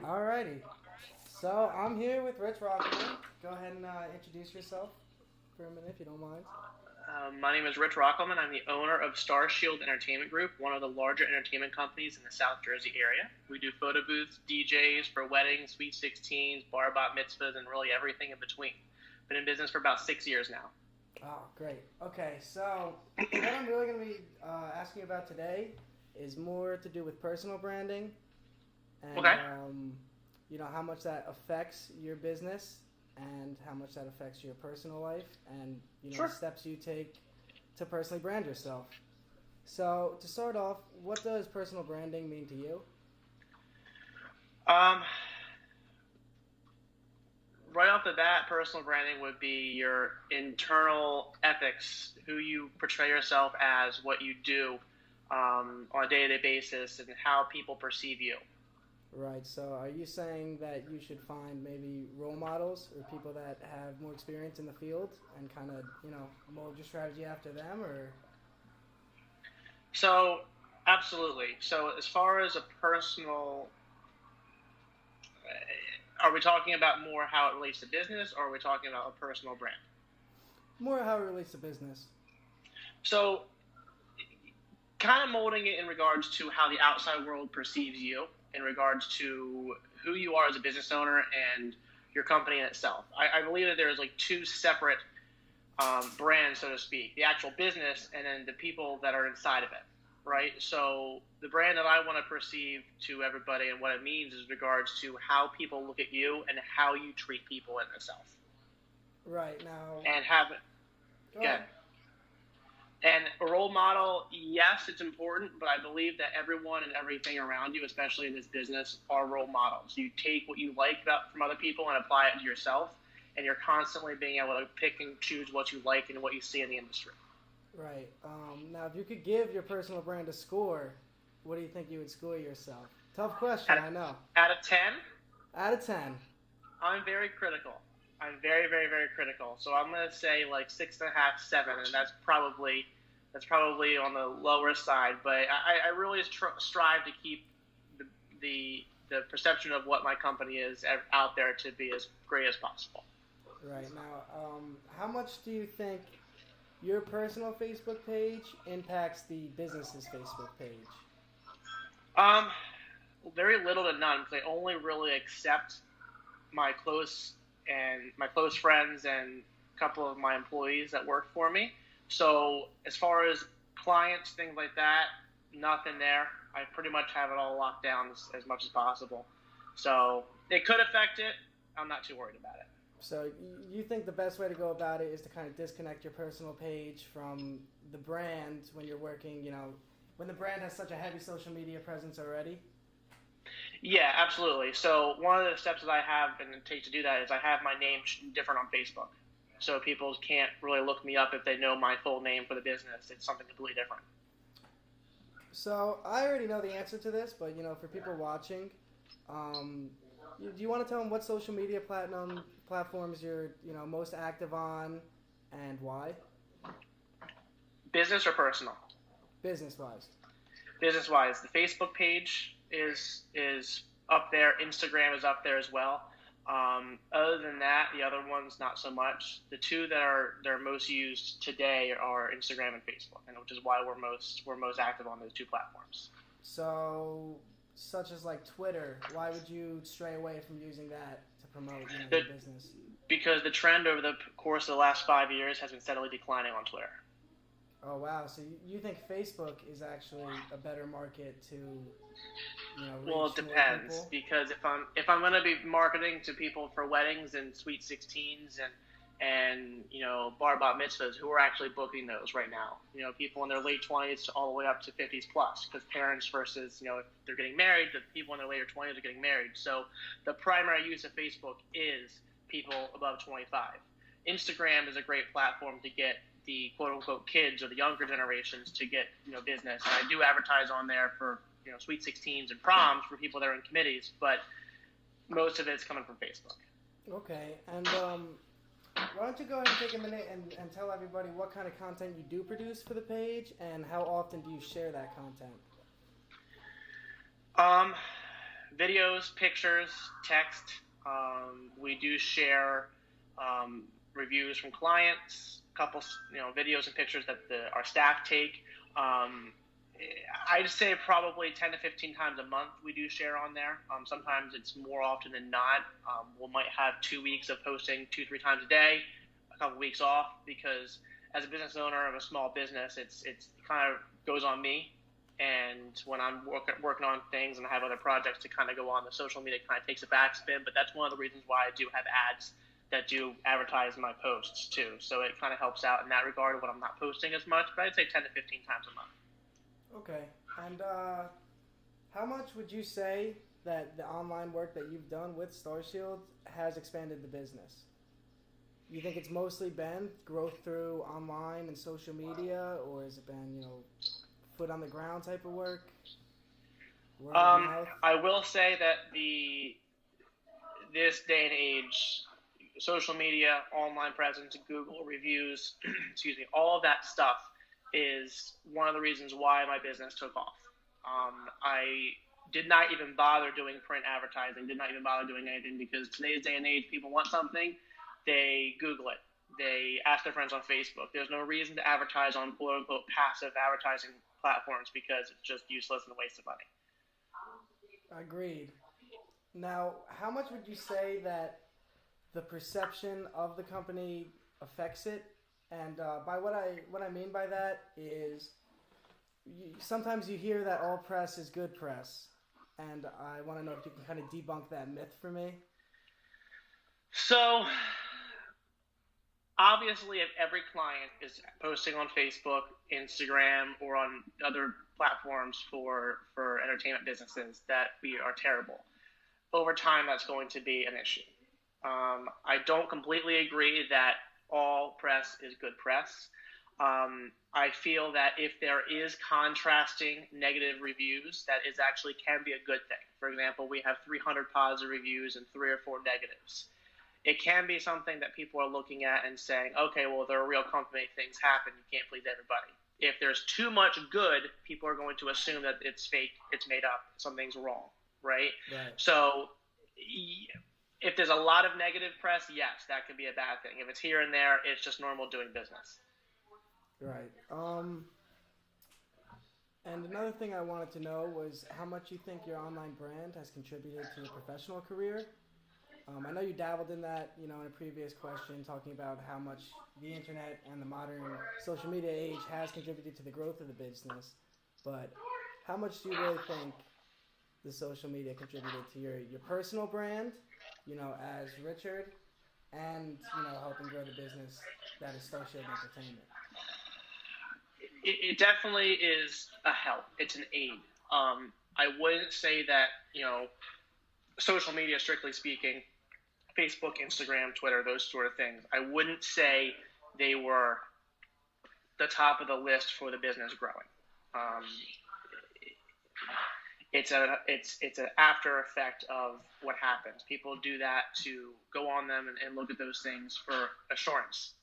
Alrighty. So I'm here with Rich Rockleman. Go ahead and introduce yourself for a minute if you don't mind. My name is Rich Rockleman. I'm the owner of Starshield Entertainment Group, one of the larger entertainment companies in the South Jersey area. We do photo booths, DJs for weddings, sweet 16s, bar bat mitzvahs, and really everything in between. Been in business for about 6 years now. Oh, great. Okay, so what I'm really going to be asking you about today is more to do with personal branding and Okay. how much that affects your business and how much that affects your personal life and Sure. steps you take to personally brand yourself. So to start off, what does personal branding mean to you? Um, right off the bat, personal branding would be your internal ethics, who you portray yourself as, what you do on a day-to-day basis, and how people perceive you. Right, so are you saying that you should find maybe role models or people that have more experience in the field and kind of, mold your strategy after them, or? So, absolutely. So, as far as a personal, are we talking about more how it relates to business, or are we talking about a personal brand? More how it relates to business. So, kind of molding it in regards to how the outside world perceives you, in regards to who you are as a business owner and your company in itself. I believe that there's like two separate brands, so to speak, the actual business and then the people that are inside of it, right? So the brand that I want to perceive to everybody and what it means is regards to how people look at you and how you treat people in itself. Right, now. And have it. Go ahead. And a role model, yes, it's important, but I believe that everyone and everything around you, especially in this business, are role models. You take what you like from other people and apply it to yourself, and you're constantly being able to pick and choose what you like and what you see in the industry. Right. Now, if you could give your personal brand a score, what do you think you would score yourself? Tough question, I know. Out of 10? Out of 10. I'm very critical. I'm very, very, very critical. So I'm going to say like 6.5, 7, and that's probably on the lower side. But I really strive to keep the perception of what my company is out there to be as great as possible. Right. Now, how much do you think your personal Facebook page impacts the business's Facebook page? Very little to none, because I only really accept my close friends and a couple of my employees that work for me. So as far as clients, things like that, nothing there. I pretty much have it all locked down as much as possible. So it could affect it. I'm not too worried about it. So you think the best way to go about it is to kind of disconnect your personal page from the brand when you're working, when the brand has such a heavy social media presence already? Yeah, absolutely. So one of the steps that I have and it takes to do that is I have my name different on Facebook. So people can't really look me up if they know my full name for the business. It's something completely different. So I already know the answer to this, but for people watching, do you want to tell them what social media platforms you're most active on and why? Business or personal? Business-wise. Business-wise, the Facebook page is up there. Instagram is up there as well. Other than that, the other ones not so much. The two that are most used today are Instagram and Facebook, and which is why we're most active on those two platforms. So, such as like Twitter, why would you stray away from using that to promote your business? Because the trend over the course of the last 5 years has been steadily declining on Twitter. Oh wow! So you think Facebook is actually a better market to, reach Well, it depends, more people? because if I'm going to be marketing to people for weddings and sweet 16s and bar bat mitzvahs, who are actually booking those right now? People in their late 20s all the way up to 50s plus, because parents versus if they're getting married, the people in their later 20s are getting married. So the primary use of Facebook is people above 25. Instagram is a great platform to get the quote-unquote kids or the younger generations to get business. And I do advertise on there for sweet 16s and proms for people that are in committees, but most of it's coming from Facebook. Okay, and why don't you go ahead and take a minute and tell everybody what kind of content you do produce for the page and how often do you share that content? videos, pictures, text. We do share reviews from clients, a couple, videos and pictures that our staff take. I'd say probably 10 to 15 times a month we do share on there. Sometimes it's more often than not. We might have 2 weeks of posting 2-3 times a day, a couple weeks off, because as a business owner of a small business, it's kind of goes on me. And when I'm working on things and I have other projects to kind of go on, the social media kind of takes a backspin. But that's one of the reasons why I do have ads that do advertise my posts too. So it kind of helps out in that regard when I'm not posting as much. But I'd say 10 to 15 times a month. Okay. And how much would you say that the online work that you've done with Starshield has expanded the business? You think it's mostly been growth through online and social media, or has it been, foot on the ground type of work? I will say that this day and age, social media, online presence, Google reviews, excuse me, all of that stuff is one of the reasons why my business took off. I did not even bother doing print advertising, did not even bother doing anything, because today's day and age, people want something, they Google it. They ask their friends on Facebook. There's no reason to advertise on quote-unquote passive advertising platforms, because it's just useless and a waste of money. Agreed. Now, how much would you say that the perception of the company affects it? And by what I mean by that is, sometimes you hear that all press is good press, and I want to know if you can kind of debunk that myth for me. So, obviously, if every client is posting on Facebook, Instagram, or on other platforms for entertainment businesses that we are terrible, over time that's going to be an issue. I don't completely agree that all press is good press. I feel that if there is contrasting negative reviews, that is actually can be a good thing. For example, we have 300 positive reviews and 3 or 4 negatives. It can be something that people are looking at and saying, okay, well, they're a real company, things happen, you can't please everybody. If there's too much good, people are going to assume that it's fake, it's made up, something's wrong, right? So if there's a lot of negative press, yes, that could be a bad thing. If it's here and there, it's just normal doing business. Right. And another thing I wanted to know was how much you think your online brand has contributed to your professional career. I know you dabbled in that, in a previous question, talking about how much the internet and the modern social media age has contributed to the growth of the business. But how much do you really think the social media contributed to your personal brand, as Richard, and, helping grow the business that is Starshield Entertainment? It definitely is a help. It's an aid. I wouldn't say that, social media, strictly speaking, Facebook, Instagram, Twitter, those sort of things, I wouldn't say they were the top of the list for the business growing. It's an after effect of what happens. People do that to go on them and look at those things for assurance,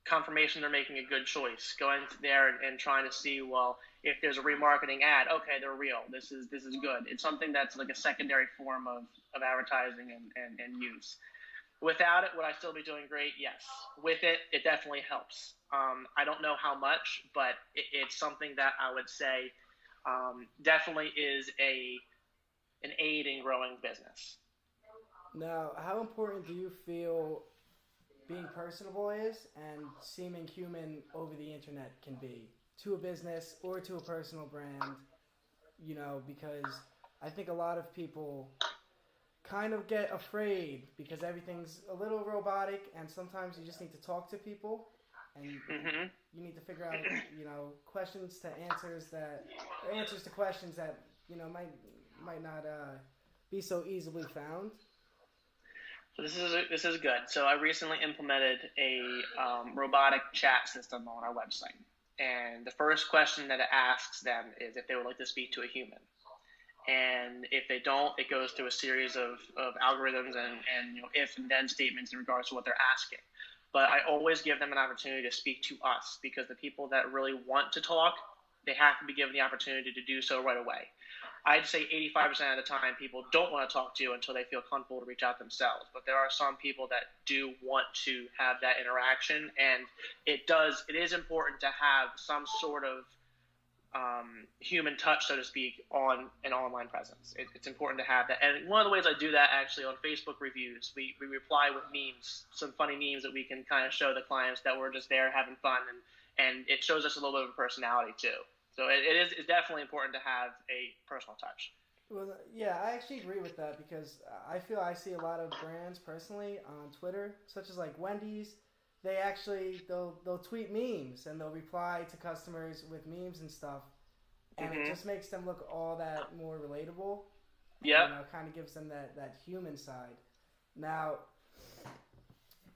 confirmation they're making a good choice, going there and trying to see, well, if there's a remarketing ad, okay, they're real. This is good. It's something that's like a secondary form of advertising and use. Without it, would I still be doing great? Yes. With it, it definitely helps. I don't know how much, but it's something that I would say definitely is an aid in growing business. Now, how important do you feel being personable is and seeming human over the internet can be to a business or to a personal brand, because I think a lot of people kind of get afraid because everything's a little robotic, and sometimes you just need to talk to people and you need to figure out, questions to answers to questions that, might not be so easily found. So this is good. So I recently implemented a robotic chat system on our website. And the first question that it asks them is if they would like to speak to a human. And if they don't, it goes through a series of algorithms and if and then statements in regards to what they're asking. But I always give them an opportunity to speak to us, because the people that really want to talk, they have to be given the opportunity to do so right away. I'd say 85% of the time people don't want to talk to you until they feel comfortable to reach out themselves. But there are some people that do want to have that interaction, and it is important to have some sort of human touch, so to speak, on an online presence. It's important to have that. And one of the ways I do that actually on Facebook reviews, we reply with memes, some funny memes that we can kind of show the clients that we're just there having fun, and it shows us a little bit of a personality too. So it's definitely important to have a personal touch. Well, yeah, I actually agree with that because I feel I see a lot of brands personally on Twitter, such as like Wendy's. They'll tweet memes and they'll reply to customers with memes and stuff, and it just makes them look all that more relatable. Yeah, kind of gives them that human side. Now,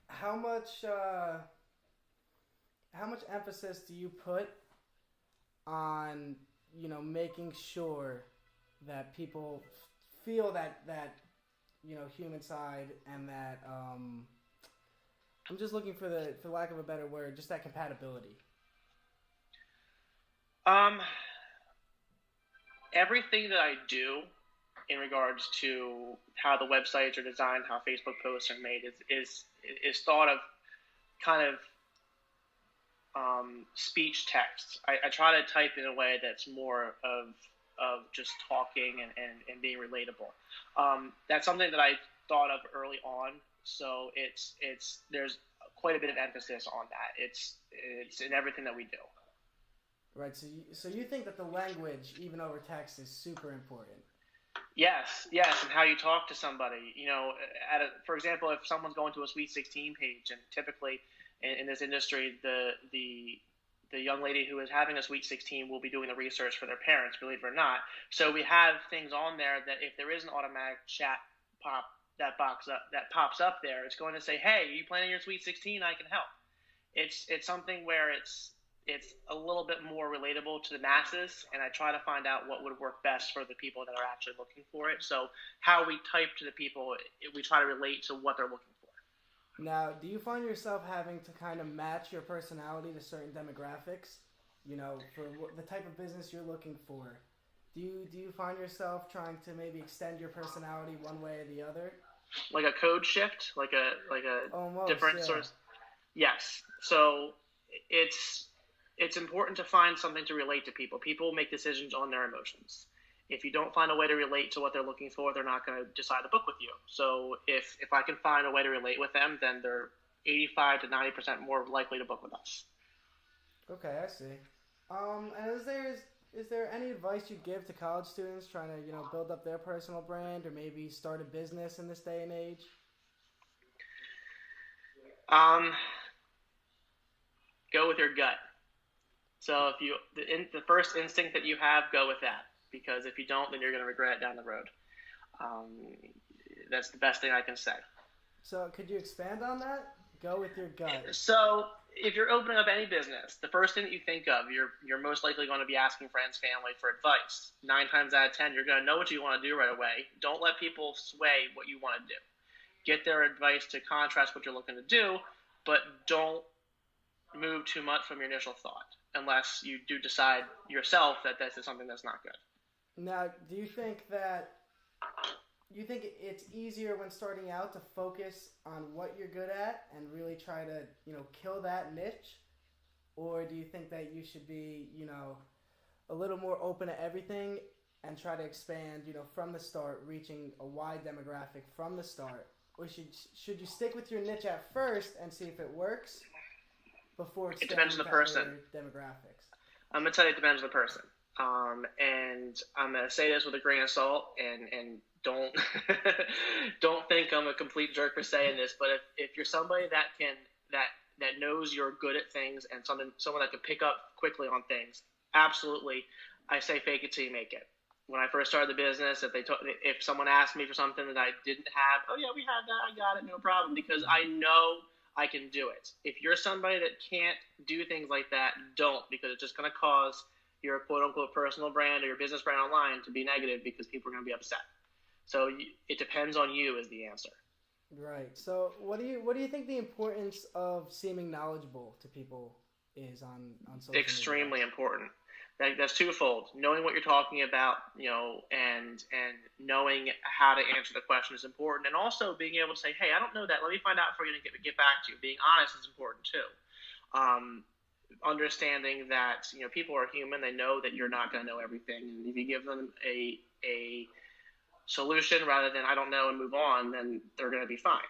how much emphasis do you put on making sure that people feel that human side, and that I'm just looking for lack of a better word, just that compatibility? Everything that I do in regards to how the websites are designed, how Facebook posts are made, is thought of kind of speech text. I try to type in a way that's more of just talking and being relatable. That's something that I thought of early on. So there's quite a bit of emphasis on that. It's in everything that we do. Right. So you think that the language, even over text, is super important? Yes, and how you talk to somebody. For example, if someone's going to a Sweet 16 page, and typically in this industry, the young lady who is having a Sweet 16 will be doing the research for their parents, believe it or not. So we have things on there that if there is an automatic chat that pops up there, it's going to say, "Hey, are you planning your Sweet 16? I can help." It's something where it's a little bit more relatable to the masses, and I try to find out what would work best for the people that are actually looking for it. So how we type to the people, we try to relate to what they're looking for. Now, do you find yourself having to kind of match your personality to certain demographics? For the type of business you're looking for, do you find yourself trying to maybe extend your personality one way or the other? Like a code shift, like a almost, different yeah. sort of. Yes. So it's important to find something to relate to people. People make decisions on their emotions. If you don't find a way to relate to what they're looking for, they're not going to decide to book with you. So if I can find a way to relate with them, then they're 85 to 90% more likely to book with us. Okay, I see. And is there any advice you give to college students trying to build up their personal brand or maybe start a business in this day and age? Go with your gut. So if the first instinct that you have, go with that. Because if you don't, then you're going to regret it down the road. That's the best thing I can say. So could you expand on that? Go with your gut. So if you're opening up any business, the first thing that you think of, you're most likely going to be asking friends, family for advice. 9 times out of 10, you're going to know what you want to do right away. Don't let people sway what you want to do. Get their advice to contrast what you're looking to do, but don't move too much from your initial thought unless you do decide yourself that this is something that's not good. Now, do you think it's easier when starting out to focus on what you're good at and really try to, kill that niche? Or do you think that you should be, a little more open to everything and try to expand, from the start, reaching a wide demographic from the start? Or should you stick with your niche at first and see if it works before it depends on the person. Demographics? I'm going to tell you it depends on the person. And I'm going to say this with a grain of salt, and don't don't think I'm a complete jerk for saying this, but if you're somebody that knows you're good at things and someone that can pick up quickly on things, absolutely, I say fake it till you make it. When I first started the business, if someone asked me for something that I didn't have, oh yeah, we have that, I got it, no problem, because I know I can do it. If you're somebody that can't do things like that, don't, because it's just going to cause your quote-unquote personal brand or your business brand online to be negative because people are going to be upset. So it depends on you is the answer. Right. So what do you think the importance of seeming knowledgeable to people is on social media? Extremely important. That's twofold. Knowing what you're talking about, and knowing how to answer the question is important, and also being able to say, "Hey, I don't know that. Let me find out for you and get back to you." Being honest is important too. Understanding that people are human. They know that you're not going to know everything, and if you give them a solution rather than "I don't know" and move on, then they're going to be fine.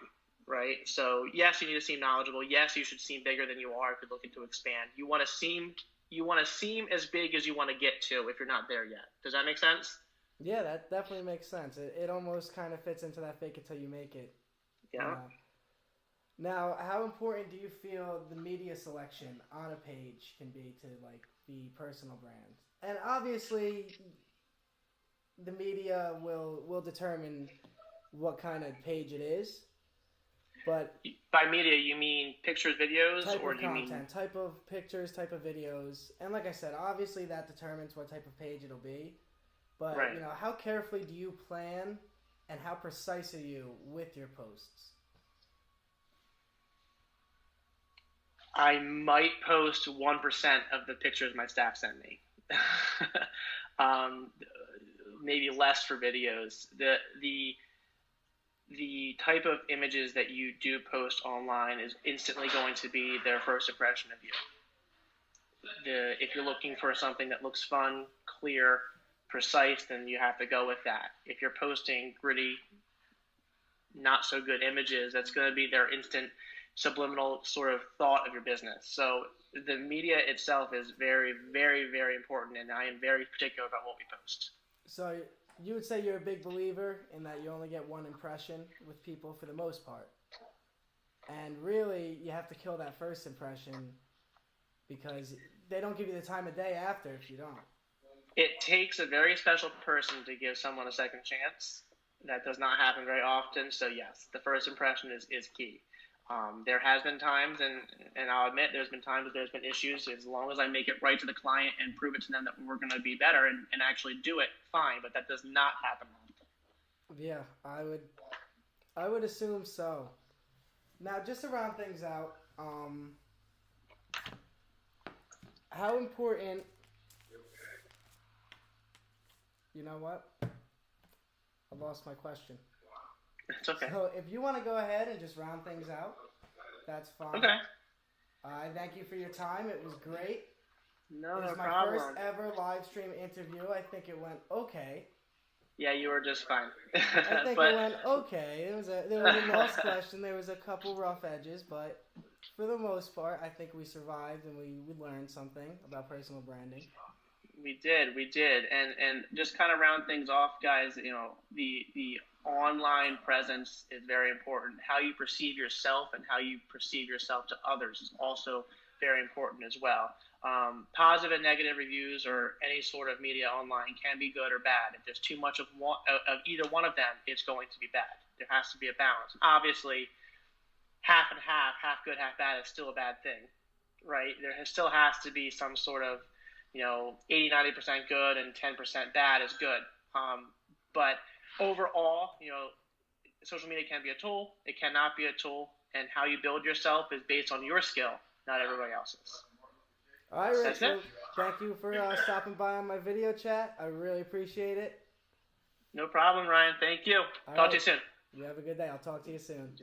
Right? So yes, you need to seem knowledgeable. Yes, you should seem bigger than you are if you're looking to expand. You want to seem as big as you want to get to if you're not there yet. Does that make sense? Yeah, that definitely makes sense. It almost kind of fits into that fake it till you make it. Yeah. Now, how important do you feel the media selection on a page can be to like the personal brand? And obviously, the media will determine what kind of page it is. But by media, you mean pictures, videos, or do you mean type of pictures, type of videos? And like I said, obviously that determines what type of page it'll be. But right. How carefully do you plan, and how precise are you with your posts? I might post 1% of the pictures my staff send me. Maybe less for videos. The type of images that you do post online is instantly going to be their first impression of you. If you're looking for something that looks fun, clear, precise, then you have to go with that. If you're posting gritty, not so good images, that's going to be their instant subliminal sort of thought of your business. So the media itself is very, very, very important, and I am very particular about what we post. So you would say you're a big believer in that you only get one impression with people for the most part. And really, you have to kill that first impression because they don't give you the time of day after if you don't. It takes a very special person to give someone a second chance. That does not happen very often. So yes, the first impression is key. There has been times, and I'll admit there's been times that there's been issues. As long as I make it right to the client and prove it to them that we're going to be better and actually do it, fine. But that does not happen often. Yeah, I would assume so. Now, just to round things out, how important? You know what? I lost my question. It's okay. So if you want to go ahead and just round things out, that's fine. Okay. I thank you for your time. It was great. No problem. It was my first ever live stream interview. I think it went okay. Yeah, you were just fine. I think it went okay. There was a lost question. There was a couple rough edges, but for the most part, I think we survived and we learned something about personal branding. We did, and just kind of round things off, guys. The online presence is very important. How you perceive yourself and how you perceive yourself to others is also very important as well. Positive and negative reviews or any sort of media online can be good or bad. If there's too much of either one of them, it's going to be bad. There has to be a balance. Obviously, half and half good, half bad is still a bad thing, right? There still has to be some sort of 80-90% good and 10% bad is good. But overall, social media can be a tool. It cannot be a tool. And how you build yourself is based on your skill, not everybody else's. All right, Rich. Well, thank you for stopping by on my video chat. I really appreciate it. No problem, Ryan. Thank you. Talk to you soon. You have a good day. I'll talk to you soon.